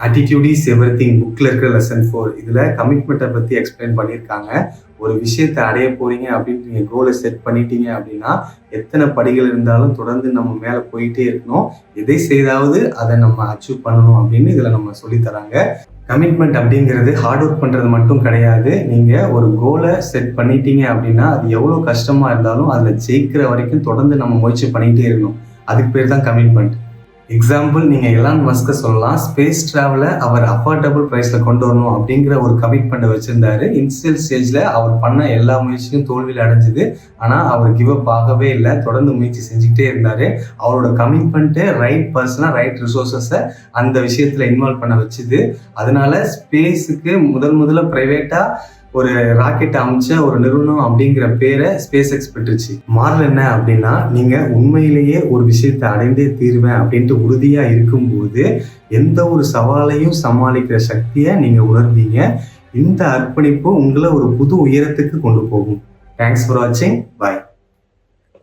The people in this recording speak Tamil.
ஆட்டிடியூட் இஸ் எவ்ரிதிங் புக்கில் இருக்கிற லெசன் 4 இதில் கமிட்மெண்ட்டை பற்றி எக்ஸ்பிளைன் பண்ணியிருக்காங்க. ஒரு விஷயத்தை அடைய போறீங்க அப்படின்னு நீங்கள் கோலை செட் பண்ணிட்டீங்க அப்படின்னா எத்தனை படிகள் இருந்தாலும் தொடர்ந்து நம்ம மேலே போயிட்டே இருக்கணும். எதை செய்தாவது அதை நம்ம அச்சீவ் பண்ணணும் அப்படின்னு இதில் நம்ம சொல்லித்தராங்க. கமிட்மெண்ட் அப்படிங்கிறது ஹார்ட் ஒர்க் பண்ணுறது மட்டும் கிடையாது. நீங்கள் ஒரு கோலை செட் பண்ணிட்டீங்க அப்படின்னா அது எவ்வளோ கஷ்டமாக இருந்தாலும் அதில் ஜெயிக்கிற வரைக்கும் தொடர்ந்து நம்ம முயற்சி பண்ணிகிட்டே இருக்கணும். அதுக்கு பேர் தான் கமிட்மெண்ட். எக்ஸாம்பிள், நீங்கள் எலான் மஸ்கை சொல்லலாம். ஸ்பேஸ் ட்ராவலை அவர் அஃபோர்டபுள் ப்ரைஸில் கொண்டு வரணும் அப்படிங்கிற ஒரு கமிட்மெண்ட்டை வச்சுருந்தாரு. இனிஷியல் ஸ்டேஜில் அவர் பண்ண எல்லா முயற்சியும் தோல்வியில் அடைஞ்சுது. ஆனால் அவர் கிவ் அப் ஆகவே இல்லை, தொடர்ந்து முயற்சி செஞ்சுக்கிட்டே இருந்தார். அவரோட கமிட்மெண்ட்டு ரைட் பர்சனாக ரைட் ரிசோர்ஸஸை அந்த விஷயத்தில் இன்வால்வ் பண்ண வச்சுது. அதனால ஸ்பேஸுக்கு முதல்ல ப்ரைவேட்டாக ஒரு ராக்கெட் அமைச்ச ஒரு நிறுவனம் அப்படிங்கிற பேரை ஸ்பேஸ் எக்ஸ் பெற்றுச்சு. மாறல் என்ன அப்படின்னா, நீங்க உண்மையிலேயே ஒரு விஷயத்தை அடைந்தே தீருவேன் அப்படின்ட்டு உறுதியா இருக்கும்போது எந்த ஒரு சவாலையும் சமாளிக்கிற சக்தியை நீங்க உணர்வீங்க. இந்த அர்ப்பணிப்பு உங்களை ஒரு புது உயரத்துக்கு கொண்டு போகும். தேங்க்ஸ் ஃபார் வாட்சிங். பாய்.